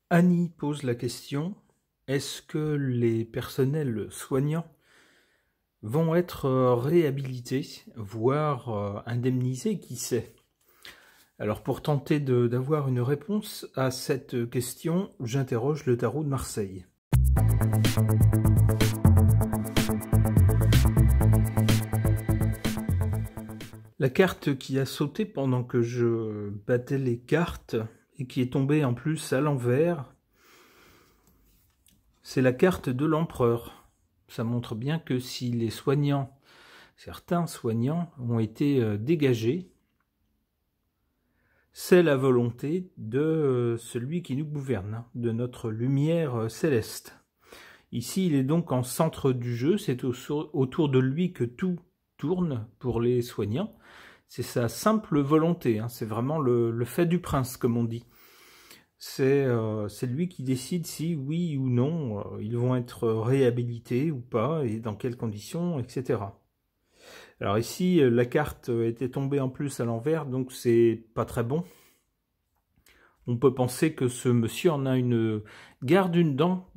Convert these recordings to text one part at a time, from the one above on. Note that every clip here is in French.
Annie pose la question, est-ce que les personnels soignants vont être réhabilités, voire indemnisés, qui sait? Alors pour tenter d'avoir une réponse à cette question, j'interroge le tarot de Marseille. La carte qui a sauté pendant que je battais les cartes et qui est tombée en plus à l'envers, c'est la carte de l'empereur. Ça montre bien que si les soignants, certains soignants, ont été dégagés, c'est la volonté de celui qui nous gouverne, de notre lumière céleste. Ici, il est donc en centre du jeu, c'est autour de lui que tout tourne pour les soignants. C'est sa simple volonté, hein. C'est vraiment le fait du prince, comme on dit. C'est lui qui décide si, oui ou non, ils vont être réhabilités ou pas, et dans quelles conditions, etc. Alors ici, la carte était tombée en plus à l'envers, donc c'est pas très bon. On peut penser que ce monsieur en a garde une dent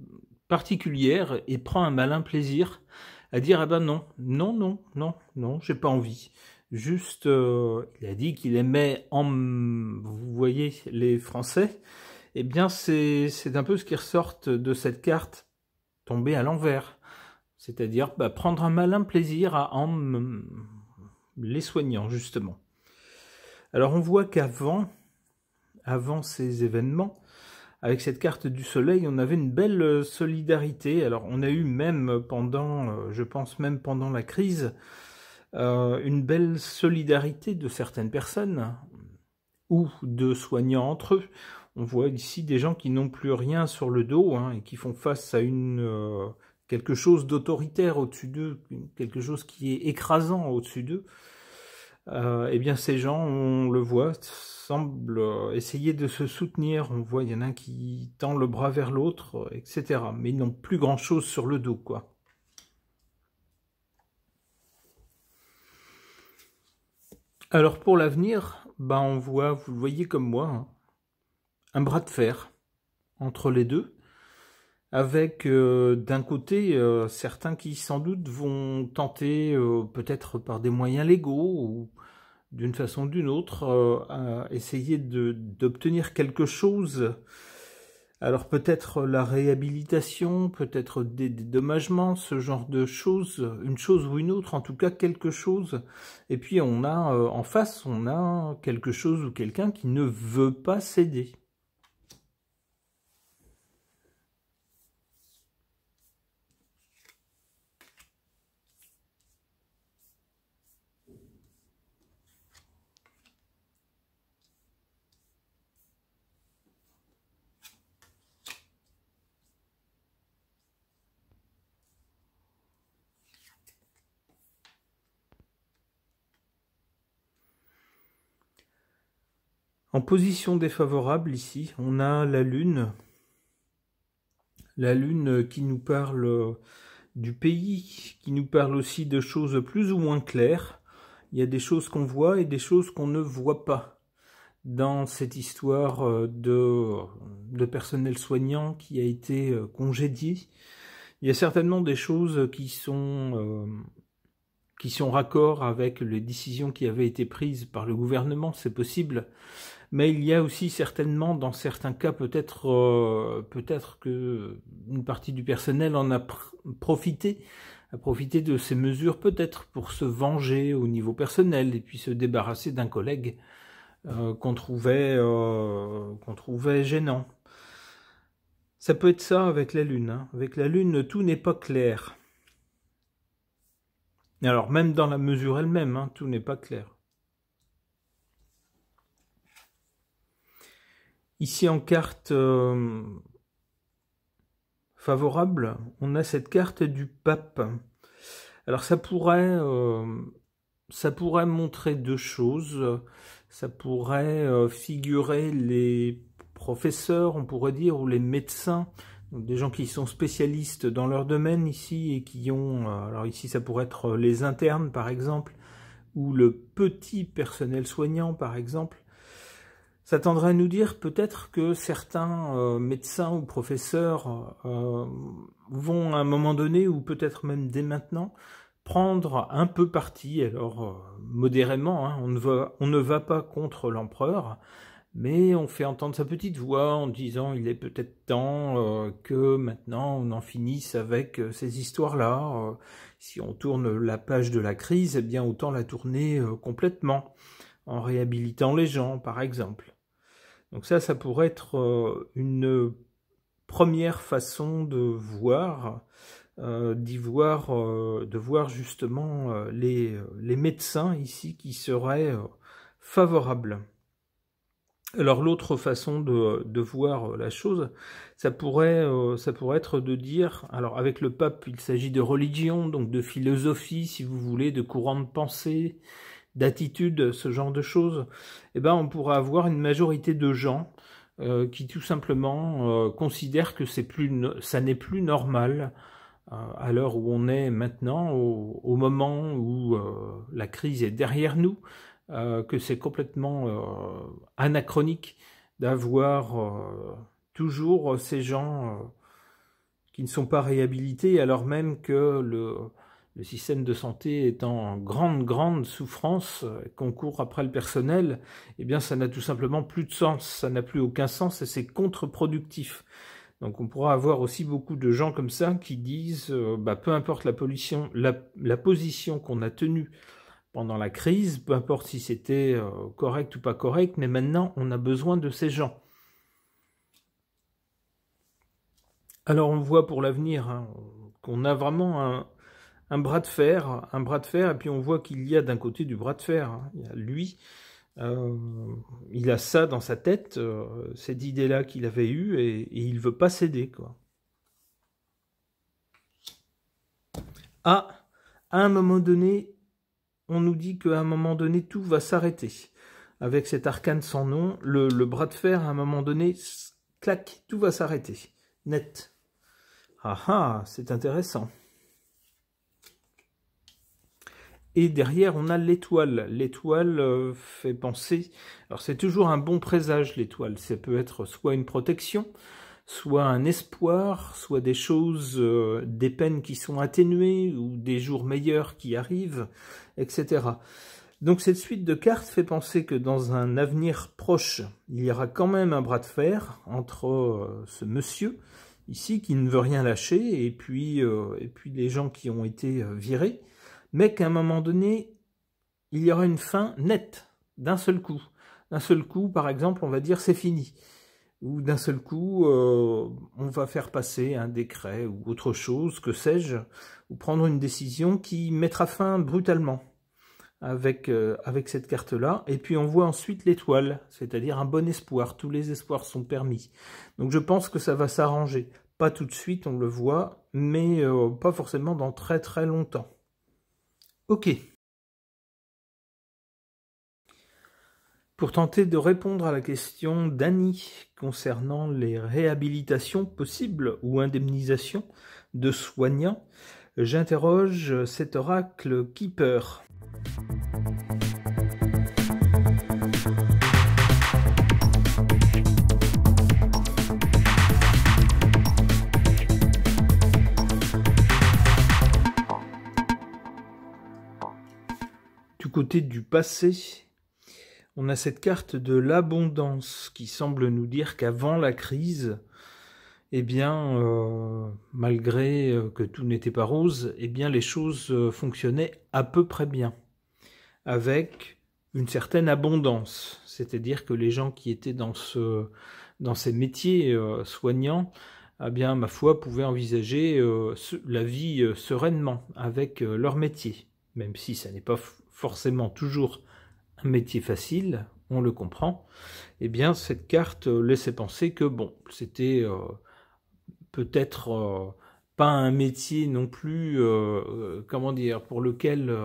particulière et prend un malin plaisir à dire « Ah ben non, non, non, non, non, j'ai pas envie ». Juste, il a dit qu'il aimait, vous voyez, les Français. Eh bien, c'est un peu ce qui ressort de cette carte tombée à l'envers. C'est-à-dire prendre un malin plaisir à les soignants, justement. Alors, on voit qu'avant ces événements, avec cette carte du soleil, on avait une belle solidarité. Alors, on a eu même pendant, je pense même pendant la crise, une belle solidarité de certaines personnes ou de soignants entre eux. On voit ici des gens qui n'ont plus rien sur le dos, hein, et qui font face à quelque chose d'autoritaire au-dessus d'eux, quelque chose qui est écrasant au-dessus d'eux. Eh bien, ces gens, on le voit, semblent essayer de se soutenir. On voit, il y en a un qui tend le bras vers l'autre, etc. Mais ils n'ont plus grand-chose sur le dos, quoi. Alors, pour l'avenir, on voit, vous le voyez comme moi, hein, un bras de fer entre les deux, avec d'un côté certains qui sans doute vont tenter, peut-être par des moyens légaux ou d'une façon ou d'une autre, à essayer d'obtenir quelque chose. Alors peut-être la réhabilitation, peut-être des dédommagements, ce genre de choses, une chose ou une autre, en tout cas quelque chose. Et puis on a en face, on a quelque chose ou quelqu'un qui ne veut pas céder. En position défavorable, ici, on a la Lune qui nous parle du pays, qui nous parle aussi de choses plus ou moins claires. Il y a des choses qu'on voit et des choses qu'on ne voit pas dans cette histoire de personnel soignant qui a été congédié. Il y a certainement des choses qui sont raccord avec les décisions qui avaient été prises par le gouvernement, c'est possible. Mais il y a aussi certainement, dans certains cas, peut-être que une partie du personnel en a profité de ces mesures, peut-être pour se venger au niveau personnel et puis se débarrasser d'un collègue qu'on trouvait gênant. Ça peut être ça avec la Lune, hein. Avec la Lune, tout n'est pas clair. Alors, même dans la mesure elle-même, hein, tout n'est pas clair. Ici, en carte favorable, on a cette carte du pape. Alors, ça pourrait montrer deux choses. Ça pourrait figurer les professeurs, on pourrait dire, ou les médecins, donc des gens qui sont spécialistes dans leur domaine ici et qui ont... alors ici, ça pourrait être les internes, par exemple, ou le petit personnel soignant, par exemple. Ça tendrait à nous dire peut-être que certains médecins ou professeurs vont à un moment donné, ou peut-être même dès maintenant, prendre un peu parti, alors modérément, hein, on ne va pas contre l'empereur, mais on fait entendre sa petite voix en disant il est peut-être temps que maintenant on en finisse avec ces histoires-là. Si on tourne la page de la crise, eh bien autant la tourner complètement, en réhabilitant les gens par exemple. Donc ça pourrait être une première façon de voir, de voir justement les médecins ici qui seraient favorables. Alors l'autre façon de voir la chose, ça pourrait être de dire, alors avec le pape il s'agit de religion, donc de philosophie si vous voulez, de courant de pensée, d'attitude, ce genre de choses, eh ben on pourra avoir une majorité de gens qui tout simplement considèrent que ça n'est plus normal à l'heure où on est maintenant, au moment où la crise est derrière nous, que c'est complètement anachronique d'avoir toujours ces gens qui ne sont pas réhabilités, alors même que le système de santé est en grande souffrance, qu'on court après le personnel, eh bien ça n'a tout simplement plus de sens, ça n'a plus aucun sens et c'est contre-productif. Donc on pourra avoir aussi beaucoup de gens comme ça qui disent peu importe la position qu'on a tenue pendant la crise, peu importe si c'était correct ou pas correct, mais maintenant on a besoin de ces gens. Alors on voit pour l'avenir hein, qu'on a vraiment un bras de fer, et puis on voit qu'il y a d'un côté du bras de fer, hein. Il y a lui, il a ça dans sa tête, cette idée-là qu'il avait eue, et il veut pas céder, quoi. À un moment donné, on nous dit qu'à un moment donné, tout va s'arrêter. Avec cet arcane sans nom, le bras de fer, à un moment donné, clac, tout va s'arrêter. Net. Ah ah, c'est intéressant. Et derrière, on a l'étoile. L'étoile fait penser... Alors, c'est toujours un bon présage, l'étoile. Ça peut être soit une protection, soit un espoir, soit des choses, des peines qui sont atténuées, ou des jours meilleurs qui arrivent, etc. Donc, cette suite de cartes fait penser que dans un avenir proche, il y aura quand même un bras de fer entre ce monsieur, ici, qui ne veut rien lâcher, et puis les gens qui ont été virés, mais qu'à un moment donné, il y aura une fin nette, d'un seul coup. D'un seul coup, par exemple, on va dire c'est fini. Ou d'un seul coup, on va faire passer un décret ou autre chose, que sais-je, ou prendre une décision qui mettra fin brutalement avec cette carte-là. Et puis on voit ensuite l'étoile, c'est-à-dire un bon espoir. Tous les espoirs sont permis. Donc je pense que ça va s'arranger. Pas tout de suite, on le voit, mais pas forcément dans très longtemps. Ok. Pour tenter de répondre à la question d'Annie concernant les réhabilitations possibles ou indemnisations de soignants, j'interroge cet oracle Keeper. Du côté du passé, on a cette carte de l'abondance qui semble nous dire qu'avant la crise, eh bien, malgré que tout n'était pas rose, eh bien les choses fonctionnaient à peu près bien, avec une certaine abondance. C'est-à-dire que les gens qui étaient dans ces métiers soignants, eh bien, ma foi, pouvaient envisager la vie sereinement avec leur métier, même si ça n'est pas forcément toujours un métier facile, on le comprend. Eh bien, cette carte laissait penser que, bon, c'était peut-être pas un métier non plus, comment dire, pour lequel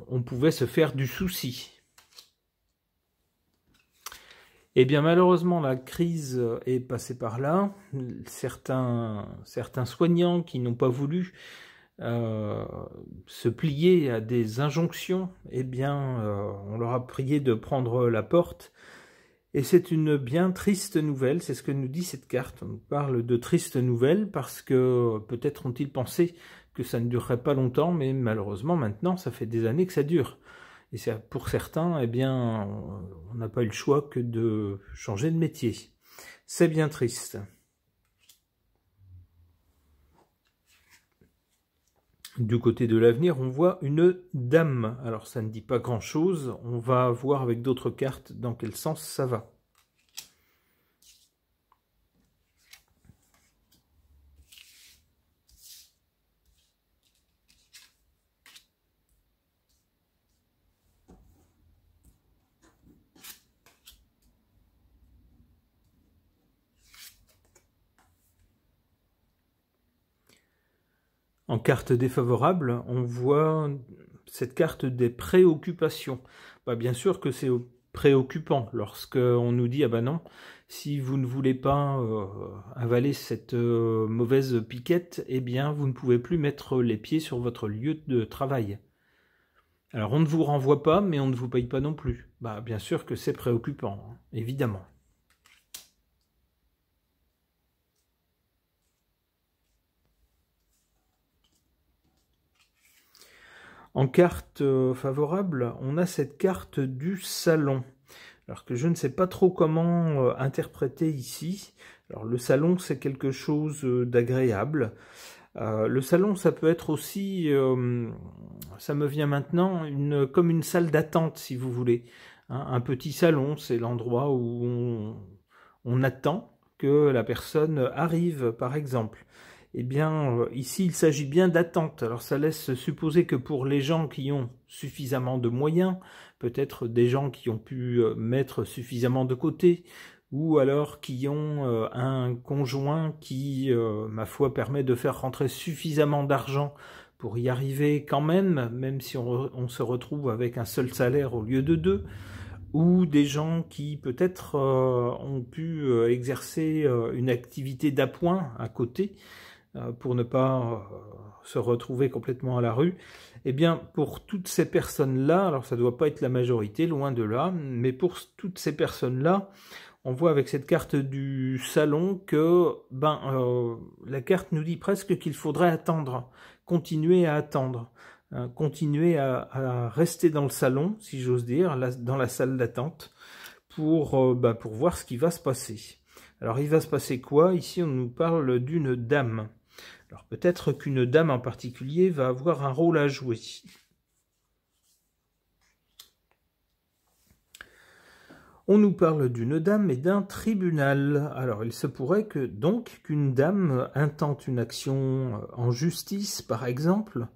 on pouvait se faire du souci. Eh bien, malheureusement, la crise est passée par là. Certains soignants qui n'ont pas voulu se plier à des injonctions, eh bien, on leur a prié de prendre la porte Et c'est une bien triste nouvelle, c'est ce que nous dit cette carte. On nous parle de triste nouvelle parce que peut-être ont-ils pensé que ça ne durerait pas longtemps, mais malheureusement maintenant ça fait des années que ça dure. Et pour certains, eh bien, on n'a pas eu le choix que de changer de métier. C'est bien triste. Du côté de l'avenir, on voit une dame. Alors ça ne dit pas grand-chose, on va voir avec d'autres cartes dans quel sens ça va. En carte défavorable, on voit cette carte des préoccupations. Bah, bien sûr que c'est préoccupant lorsqu'on nous dit « Ah ben non, si vous ne voulez pas avaler cette mauvaise piquette, eh bien vous ne pouvez plus mettre les pieds sur votre lieu de travail. » Alors on ne vous renvoie pas, mais on ne vous paye pas non plus. Bah, bien sûr que c'est préoccupant, hein, évidemment. En carte favorable, on a cette carte du salon. Alors que je ne sais pas trop comment interpréter ici. Alors le salon, c'est quelque chose d'agréable. Le salon, ça peut être aussi, ça me vient maintenant, comme une salle d'attente, si vous voulez. Hein, un petit salon, c'est l'endroit où on attend que la personne arrive, par exemple. Eh bien, ici, il s'agit bien d'attente. Alors, ça laisse supposer que pour les gens qui ont suffisamment de moyens, peut-être des gens qui ont pu mettre suffisamment de côté, ou alors qui ont un conjoint qui, ma foi, permet de faire rentrer suffisamment d'argent pour y arriver quand même si on se retrouve avec un seul salaire au lieu de deux, ou des gens qui peut-être ont pu exercer une activité d'appoint à côté, pour ne pas se retrouver complètement à la rue. Eh bien, pour toutes ces personnes-là, alors ça ne doit pas être la majorité, loin de là, mais pour toutes ces personnes-là, on voit avec cette carte du salon que la carte nous dit presque qu'il faudrait attendre, continuer à attendre, continuer à rester dans le salon, si j'ose dire, dans la salle d'attente, pour voir ce qui va se passer. Alors, il va se passer quoi? Ici, on nous parle d'une dame. Alors peut-être qu'une dame en particulier va avoir un rôle à jouer. On nous parle d'une dame et d'un tribunal. Alors il se pourrait que donc qu'une dame intente une action en justice, par exemple,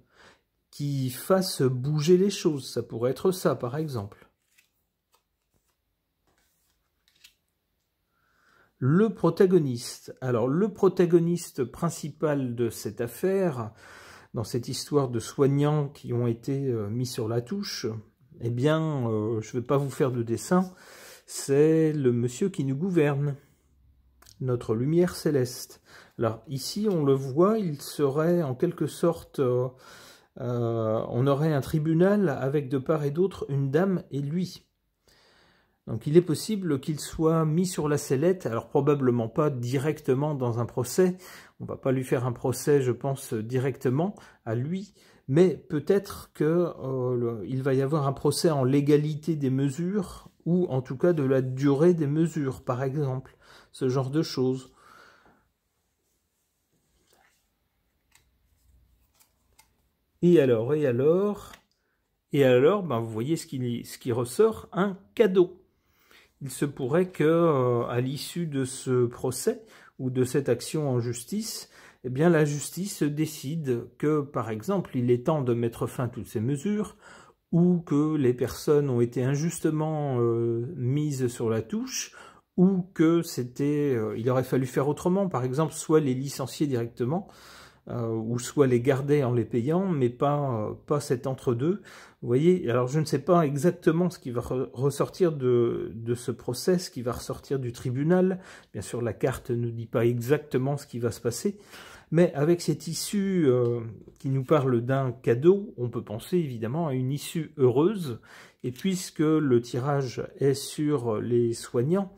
qui fasse bouger les choses. Ça pourrait être ça, par exemple. Le protagoniste. Alors, le protagoniste principal de cette affaire, dans cette histoire de soignants qui ont été mis sur la touche, eh bien, je ne vais pas vous faire de dessin, c'est le monsieur qui nous gouverne, notre lumière céleste. Alors, ici, on le voit, il serait en quelque sorte, on aurait un tribunal avec de part et d'autre une dame et lui. Donc il est possible qu'il soit mis sur la sellette, alors probablement pas directement dans un procès, on ne va pas lui faire un procès je pense directement à lui, mais peut-être qu'il va y avoir un procès en légalité des mesures, ou en tout cas de la durée des mesures par exemple, ce genre de choses. Et alors, vous voyez ce qui ressort, un cadeau. Il se pourrait que, à l'issue de ce procès ou de cette action en justice, eh bien la justice décide que, par exemple, il est temps de mettre fin à toutes ces mesures, ou que les personnes ont été injustement mises sur la touche, ou que il aurait fallu faire autrement, par exemple, soit les licencier directement, ou soit les garder en les payant, mais pas cet entre-deux. Vous voyez, alors je ne sais pas exactement ce qui va ressortir de ce procès, ce qui va ressortir du tribunal. Bien sûr, la carte ne dit pas exactement ce qui va se passer, mais avec cette issue qui nous parle d'un cadeau, on peut penser évidemment à une issue heureuse, Et puisque le tirage est sur les soignants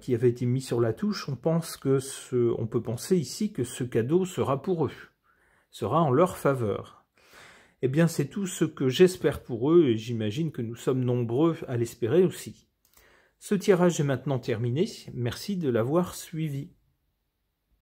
qui avaient été mis sur la touche, on peut penser ici que ce cadeau sera pour eux, sera en leur faveur. Eh bien, c'est tout ce que j'espère pour eux, et j'imagine que nous sommes nombreux à l'espérer aussi. Ce tirage est maintenant terminé, merci de l'avoir suivi.